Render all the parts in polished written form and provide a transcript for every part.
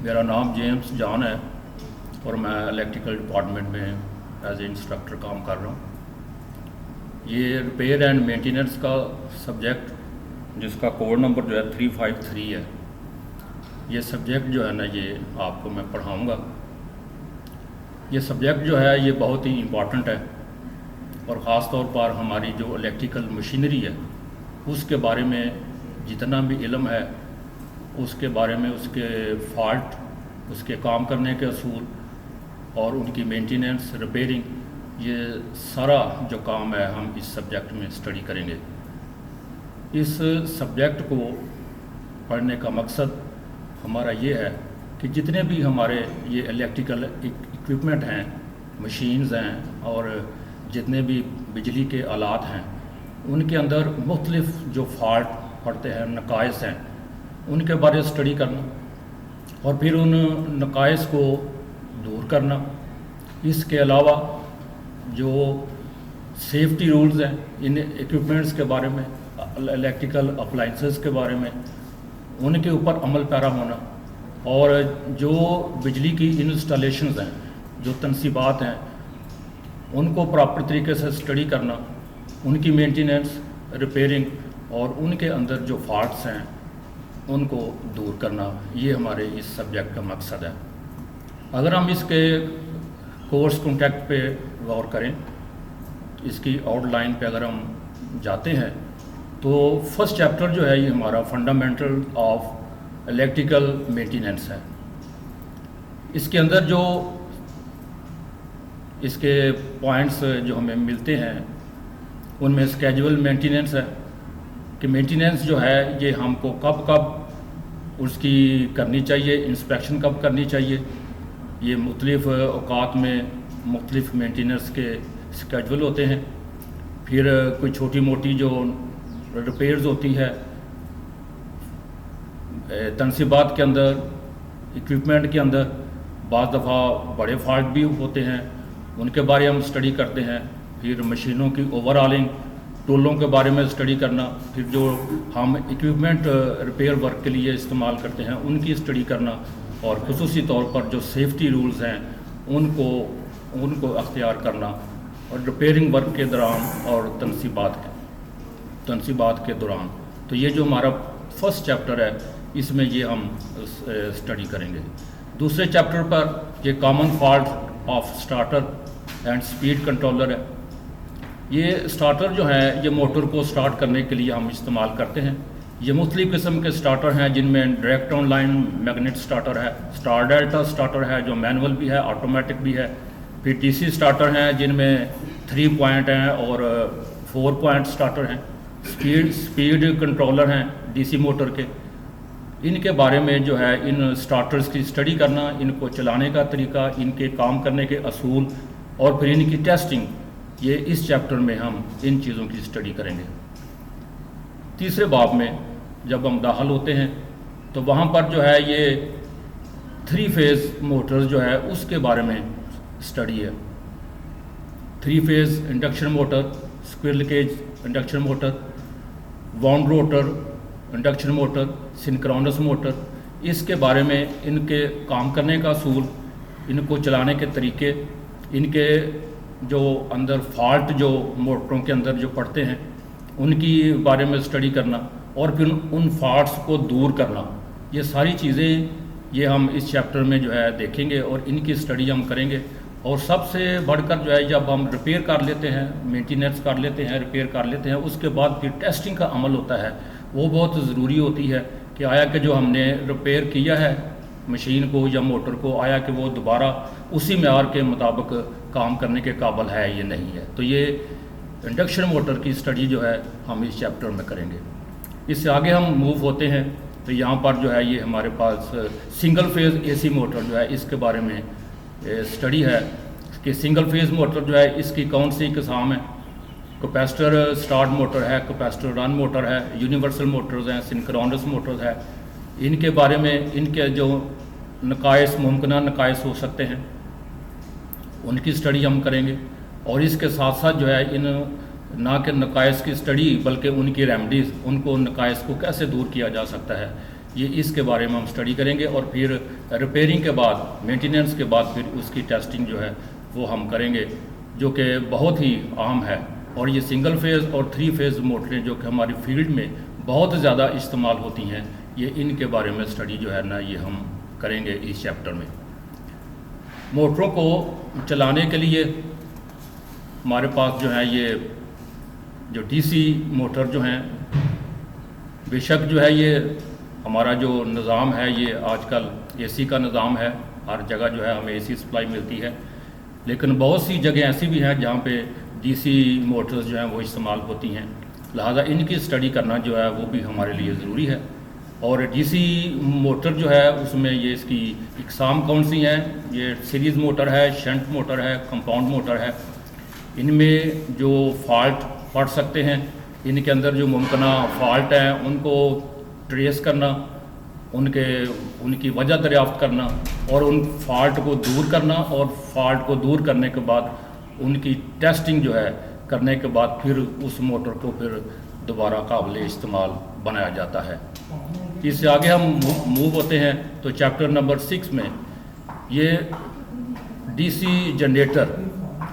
میرا نام جیمس جان ہے اور میں الیکٹریکل ڈپارٹمنٹ میں ایز اے انسٹرکٹر کام کر رہا ہوں۔ یہ ریپیئر اینڈ مینٹیننس کا سبجیکٹ جس کا کوڈ نمبر جو ہے 353 ہے، یہ سبجیکٹ جو ہے نا یہ آپ کو میں پڑھاؤں گا۔ یہ سبجیکٹ جو ہے یہ بہت ہی امپورٹنٹ ہے اور خاص طور پر ہماری جو الیکٹریکل مشینری ہے اس کے بارے میں جتنا بھی علم ہے، اس کے بارے میں اس کے فالٹ، اس کے کام کرنے کے اصول اور ان کی مینٹیننس، ریپیئرنگ، یہ سارا جو کام ہے ہم اس سبجیکٹ میں اسٹڈی کریں گے۔ اس سبجیکٹ کو پڑھنے کا مقصد ہمارا یہ ہے کہ جتنے بھی ہمارے یہ الیکٹریکل اکوپمنٹ ہیں، مشینز ہیں اور جتنے بھی بجلی کے آلات ہیں، ان کے اندر مختلف جو فالٹ پڑتے ہیں، نقائص ہیں، ان کے بارے اسٹڈی کرنا اور پھر ان نقائص کو دور کرنا۔ اس کے علاوہ جو سیفٹی رولز ہیں ان ایکوپمنٹس کے بارے میں، الیکٹریکل اپلائنسز کے بارے میں، ان کے اوپر عمل پیرا ہونا، اور جو بجلی کی انسٹالیشنز ہیں، جو تنصیبات ہیں، ان کو پراپر طریقے سے اسٹڈی کرنا، ان کی مینٹیننس، ریپیئرنگ اور ان کے اندر جو فالٹس ہیں ان کو دور کرنا، یہ ہمارے اس سبجیکٹ کا مقصد ہے۔ اگر ہم اس کے کورس کنٹیکٹ پہ غور کریں، اس کی آؤٹ لائن پہ اگر ہم جاتے ہیں تو فرسٹ چیپٹر جو ہے یہ ہمارا فنڈامنٹل آف الیکٹریکل مینٹیننس ہے۔ اس کے اندر جو اس کے پوائنٹس جو ہمیں ملتے ہیں ان میں اسکیجول مینٹیننس ہے کہ مینٹیننس جو ہے یہ ہم کو کب کب اس کی کرنی چاہیے، انسپیکشن کب کرنی چاہیے۔ یہ مختلف اوقات میں مختلف مینٹیننس کے اسکیجول ہوتے ہیں۔ پھر کوئی چھوٹی موٹی جو ریپیئرز ہوتی ہے تنصیبات کے اندر، اکوپمنٹ کے اندر، بعض دفعہ بڑے فالٹ بھی ہوتے ہیں، ان کے بارے ہم اسٹڈی کرتے ہیں۔ پھر مشینوں کی اوور ہالنگ، ٹولوں کے بارے میں اسٹڈی کرنا، پھر جو ہم اکوپمنٹ ریپیئر ورک کے لیے استعمال کرتے ہیں ان کی اسٹڈی کرنا، اور خصوصی طور پر جو سیفٹی رولز ہیں ان کو اختیار کرنا، اور ریپیئرنگ ورک کے دوران اور تنصیبات کے دوران۔ تو یہ جو ہمارا فرسٹ چیپٹر ہے اس میں یہ ہم اسٹڈی کریں گے۔ دوسرے چیپٹر پر یہ common fault of starter and speed controller ہے۔ یہ سٹارٹر جو ہے یہ موٹر کو سٹارٹ کرنے کے لیے ہم استعمال کرتے ہیں۔ یہ مختلف قسم کے سٹارٹر ہیں جن میں direct on line magnet starter ہے، اسٹار ڈیلٹا سٹارٹر ہے جو مینول بھی ہے، آٹومیٹک بھی ہے، پھر ڈی سی سٹارٹر ہیں جن میں 3 پوائنٹ ہیں اور 4 پوائنٹ سٹارٹر ہیں، سپیڈ کنٹرولر ہیں ڈی سی موٹر کے۔ ان کے بارے میں جو ہے ان سٹارٹرز کی اسٹڈی کرنا، ان کو چلانے کا طریقہ، ان کے کام کرنے کے اصول اور پھر ان کی ٹیسٹنگ، یہ اس چیپٹر میں ہم ان چیزوں کی اسٹڈی کریں گے۔ تیسرے باب میں جب ہم داخل ہوتے ہیں تو وہاں پر جو ہے یہ 3 فیز موٹرز جو ہے اس کے بارے میں اسٹڈی ہے۔ 3 phase induction motor, squirrel cage induction motor, wound rotor induction motor, synchronous motor, اس کے بارے میں ان کے کام کرنے کا اصول، ان کو چلانے کے طریقے، ان کے جو اندر فالٹ جو موٹروں کے اندر جو پڑتے ہیں ان کی بارے میں اسٹڈی کرنا، اور پھر ان فالٹس کو دور کرنا، یہ ساری چیزیں یہ ہم اس چیپٹر میں جو ہے دیکھیں گے اور ان کی اسٹڈی ہم کریں گے۔ اور سب سے بڑھ کر جو ہے جب ہم ریپیئر کر لیتے ہیں، مینٹیننس کر لیتے ہیں، ریپیئر کر لیتے ہیں، اس کے بعد پھر ٹیسٹنگ کا عمل ہوتا ہے، وہ بہت ضروری ہوتی ہے کہ آیا کہ جو ہم نے ریپیئر کیا ہے مشین کو یا موٹر کو، آیا کہ وہ دوبارہ اسی معیار کے مطابق کام کرنے کے قابل ہے یا نہیں ہے۔ تو یہ انڈکشن موٹر کی اسٹڈی جو ہے ہم اس چیپٹر میں کریں گے۔ اس سے آگے ہم موو ہوتے ہیں تو یہاں پر جو ہے یہ ہمارے پاس سنگل فیز اے سی موٹر جو ہے اس کے بارے میں اسٹڈی ہے کہ سنگل فیز موٹر جو ہے اس کی کون سی اقسام ہے۔ کیپیسٹر سٹارٹ موٹر ہے، کیپیسٹر رن موٹر ہے، یونیورسل موٹرز ہیں، سنکرونس موٹرز ہے۔ ان کے بارے میں ان کے جو نقائص، ممکنہ نقائص ہو سکتے ہیں، ان کی اسٹڈی ہم کریں گے، اور اس کے ساتھ ساتھ جو ہے ان نہ کہ نقائص کی اسٹڈی بلکہ ان کی ریمیڈیز، ان کو نقائص کو کیسے دور کیا جا سکتا ہے، یہ اس کے بارے میں ہم اسٹڈی کریں گے، اور پھر ریپیئرنگ کے بعد، مینٹیننس کے بعد پھر اس کی ٹیسٹنگ جو ہے وہ ہم کریں گے، جو کہ بہت ہی اہم ہے۔ اور یہ سنگل فیز اور 3 فیز موٹریں جو کہ ہماری فیلڈ میں بہت زیادہ استعمال ہوتی ہیں، یہ ان کے بارے میں اسٹڈی جو ہے نا یہ ہم کریں گے اس چیپٹر میں۔ موٹروں کو چلانے کے لیے ہمارے پاس جو ہے یہ جو ڈی سی موٹر جو ہیں، بے شک جو ہے یہ ہمارا جو نظام ہے یہ آج کل اے سی کا نظام ہے، ہر جگہ جو ہے ہمیں اے سی سپلائی ملتی ہے، لیکن بہت سی جگہیں ایسی بھی ہیں جہاں پہ ڈی سی موٹرز جو ہیں وہ استعمال ہوتی ہیں، لہٰذا ان کی اسٹڈی کرنا جو ہے وہ بھی ہمارے لیے ضروری ہے۔ اور ڈی سی موٹر جو ہے اس میں یہ اس کی اقسام کون سی ہیں، یہ سیریز موٹر ہے، شنٹ موٹر ہے، کمپاؤنڈ موٹر ہے۔ ان میں جو فالٹ پڑ سکتے ہیں، ان کے اندر جو ممکنہ فالٹ ہیں ان کو ٹریس کرنا، ان کی وجہ دریافت کرنا، اور ان فالٹ کو دور کرنا، اور فالٹ کو دور کرنے کے بعد ان کی ٹیسٹنگ جو ہے کرنے کے بعد پھر اس موٹر کو پھر دوبارہ قابل استعمال بنایا جاتا ہے۔ اس سے آگے ہم موو ہوتے ہیں تو چیپٹر نمبر 6 میں یہ ڈی سی جنریٹر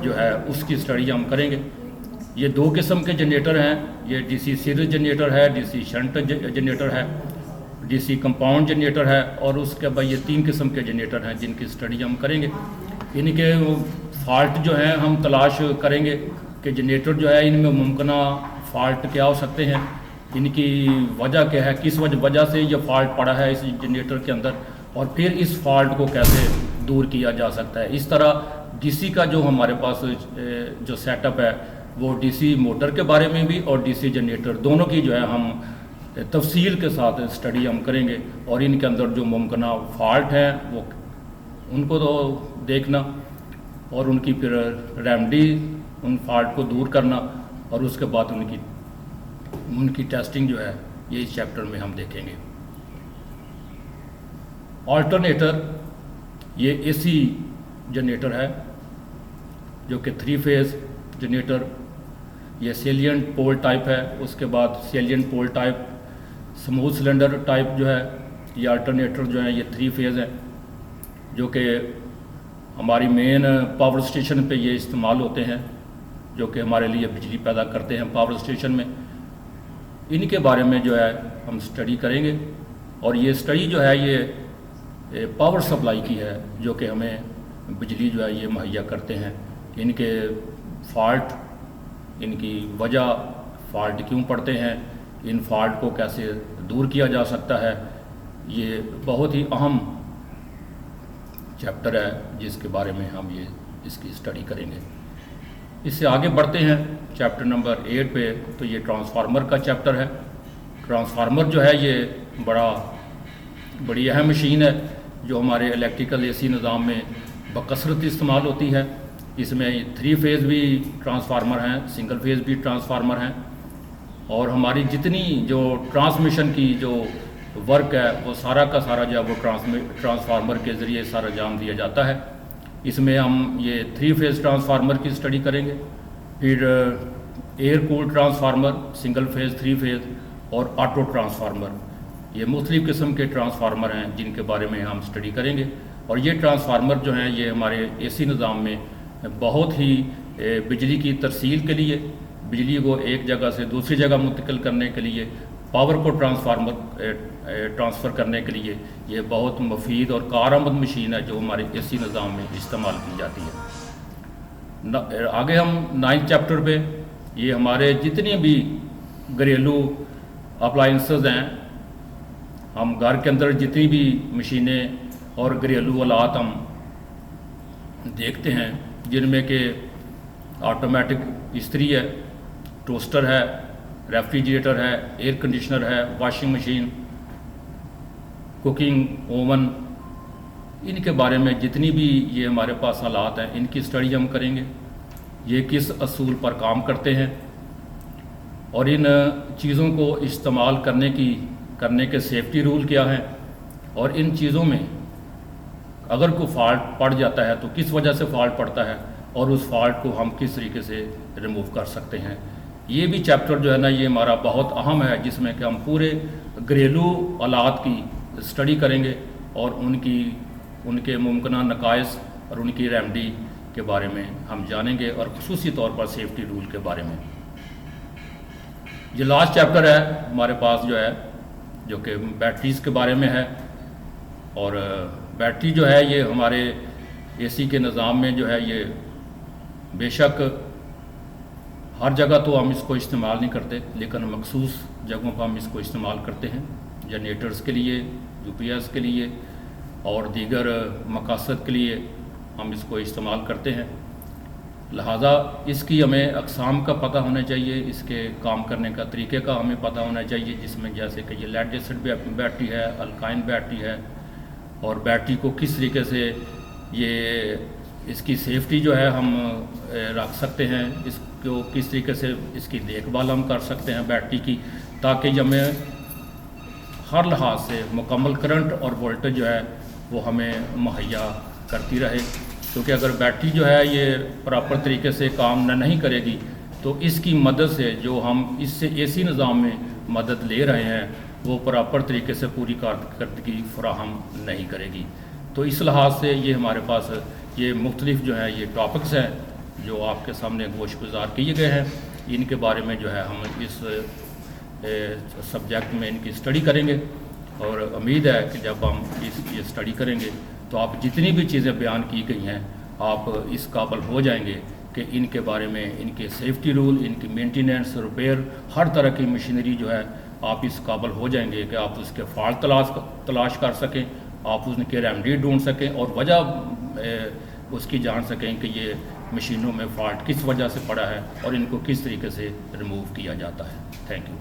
جو ہے اس کی اسٹڈی ہم کریں گے۔ یہ 2 قسم کے جنریٹر ہیں، یہ ڈی سی سیریز جنریٹر ہے، ڈی سی شنٹ جنریٹر ہے، ڈی سی کمپاؤنڈ جنریٹر ہے، اور اس کے بعد یہ 3 قسم کے جنریٹر ہیں جن کی اسٹڈی ہم کریں گے۔ ان کے فالٹ جو ہیں ہم تلاش کریں گے کہ جنریٹر جو ہے ان میں ممکنہ فالٹ کیا ہو سکتے ہیں، ان کی وجہ کیا ہے، کس وجہ سے یہ فالٹ پڑا ہے اس جنریٹر کے اندر، اور پھر اس فالٹ کو کیسے دور کیا جا سکتا ہے۔ اس طرح ڈی سی کا جو ہمارے پاس جو سیٹ اپ ہے وہ ڈی سی موٹر کے بارے میں بھی اور ڈی سی جنریٹر دونوں کی جو ہے ہم تفصیل کے ساتھ اسٹڈی ہم کریں گے، اور ان کے اندر جو ممکنہ فالٹ ہیں وہ ان کو تو دیکھنا، اور ان کی پھر ریمیڈی، ان فالٹ کو دور کرنا، اور اس کے بعد ان کی ٹیسٹنگ جو ہے یہ اس چیپٹر میں ہم دیکھیں گے۔ آلٹرنیٹر یہ اے سی جنریٹر ہے جو کہ 3 فیز جنریٹر، یہ سیلینٹ پول ٹائپ ہے، اس کے بعد سیلینٹ پول ٹائپ، سموتھ سلنڈر ٹائپ جو ہے، یہ آلٹرنیٹر جو ہیں یہ 3 فیز ہیں، جو کہ ہماری مین پاور اسٹیشن پہ یہ استعمال ہوتے ہیں، جو کہ ہمارے لیے بجلی پیدا کرتے ہیں پاور اسٹیشن میں۔ ان کے بارے میں جو ہے ہم اسٹڈی کریں گے، اور یہ اسٹڈی جو ہے یہ پاور سپلائی کی ہے جو کہ ہمیں بجلی جو ہے یہ مہیا کرتے ہیں۔ ان کے فالٹ، ان کی وجہ، فالٹ کیوں پڑتے ہیں، ان فالٹ کو کیسے دور کیا جا سکتا ہے، یہ بہت ہی اہم چیپٹر ہے جس کے بارے میں ہم اس کی اسٹڈی کریں گے۔ اس سے آگے بڑھتے ہیں چیپٹر نمبر 8 پہ، تو یہ ٹرانسفارمر کا چیپٹر ہے۔ ٹرانسفارمر جو ہے یہ بڑی اہم مشین ہے جو ہمارے الیکٹریکل اے سی نظام میں بکثرت استعمال ہوتی ہے۔ اس میں 3 فیز بھی ٹرانسفارمر ہیں، سنگل فیز بھی ٹرانسفارمر ہیں، اور ہماری جتنی جو ٹرانسمیشن کی جو ورک ہے وہ سارا کا سارا جو ہے وہ ٹرانسفارمر کے ذریعے سارا انجام دیا جاتا ہے۔ اس میں ہم یہ 3 فیز ٹرانسفارمر کی اسٹڈی کریں گے، پھر air cool transformer, single phase, 3 phase اور آٹو ٹرانسفارمر، یہ مختلف قسم کے ٹرانسفارمر ہیں جن کے بارے میں ہم اسٹڈی کریں گے۔ اور یہ ٹرانسفارمر جو ہیں یہ ہمارے اے سی نظام میں بہت ہی بجلی کی ترسیل کے لیے، بجلی کو ایک جگہ سے دوسری جگہ منتقل کرنے کے لیے، پاور کو ٹرانسفر کرنے کے لیے یہ بہت مفید اور کارآمد مشین ہے جو ہمارے اے سی نظام میں استعمال کی جاتی ہے۔ آگے ہم 9 چیپٹر پہ، یہ ہمارے جتنی بھی گھریلو اپلائنسز ہیں، ہم گھر کے اندر جتنی بھی مشینیں اور گھریلو آلات ہم دیکھتے ہیں، جن میں کہ آٹومیٹک استری ہے، ٹوسٹر ہے، ریفریجریٹر ہے، ایئر کنڈیشنر ہے، واشنگ مشین، کوکنگ اوون، ان کے بارے میں جتنی بھی یہ ہمارے پاس آلات ہیں ان کی اسٹڈی ہم کریں گے، یہ کس اصول پر کام کرتے ہیں، اور ان چیزوں کو استعمال کرنے کے سیفٹی رول کیا ہیں، اور ان چیزوں میں اگر کوئی فالٹ پڑ جاتا ہے تو کس وجہ سے فالٹ پڑتا ہے، اور اس فالٹ کو ہم کس طریقے سے ریموو کر سکتے ہیں۔ یہ بھی چیپٹر جو ہے نا یہ ہمارا بہت اہم ہے، جس میں کہ ہم پورے گھریلو آلات کی اسٹڈی کریں گے اور ان کے ممکنہ نقائص اور ان کی ریمیڈی کے بارے میں ہم جانیں گے، اور خصوصی طور پر سیفٹی رول کے بارے میں۔ یہ لاسٹ چیپٹر ہے ہمارے پاس جو ہے، جو کہ بیٹریز کے بارے میں ہے، اور بیٹری جو ہے یہ ہمارے اے سی کے نظام میں جو ہے یہ بے شک ہر جگہ تو ہم اس کو استعمال نہیں کرتے، لیکن مخصوص جگہوں پر ہم اس کو استعمال کرتے ہیں، جنریٹرز کے لیے، یو پی ایس کے لیے اور دیگر مقاصد کے لیے ہم اس کو استعمال کرتے ہیں۔ لہٰذا اس کی ہمیں اقسام کا پتہ ہونا چاہیے، اس کے کام کرنے کا طریقے کا ہمیں پتہ ہونا چاہیے، جس میں جیسے کہ یہ لیڈ ایسڈ بیٹری ہے، الکائن بیٹری ہے، اور بیٹری کو کس طریقے سے اس کی سیفٹی جو ہے ہم رکھ سکتے ہیں، اس کو کس طریقے سے اس کی دیکھ بھال ہم کر سکتے ہیں بیٹری کی، تاکہ ہمیں ہر لحاظ سے مکمل کرنٹ اور وولٹیج جو ہے وہ ہمیں مہیا کرتی رہے، کیونکہ اگر بیٹری جو ہے یہ پراپر طریقے سے کام نہیں کرے گی تو اس کی مدد سے جو ہم اس سے اے سی نظام میں مدد لے رہے ہیں وہ پراپر طریقے سے پوری کارکردگی فراہم نہیں کرے گی۔ تو اس لحاظ سے یہ ہمارے پاس یہ مختلف جو ہے یہ ٹاپکس ہیں جو آپ کے سامنے گوش گزار کیے گئے ہیں، ان کے بارے میں جو ہے ہم اس سبجیکٹ میں ان کی اسٹڈی کریں گے، اور امید ہے کہ جب ہم یہ اسٹڈی کریں گے تو آپ جتنی بھی چیزیں بیان کی گئی ہیں آپ اس قابل ہو جائیں گے کہ ان کے بارے میں، ان کے سیفٹی رول، ان کی مینٹیننس، ریپیئر، ہر طرح کی مشینری جو ہے آپ اس قابل ہو جائیں گے کہ آپ اس کے فالٹ تلاش کر سکیں، آپ اس کے ریمیڈی ڈھونڈ سکیں اور وجہ اس کی جان سکیں کہ یہ مشینوں میں فالٹ کس وجہ سے پڑا ہے اور ان کو کس طریقے سے ریموو کیا جاتا ہے۔ Thank you.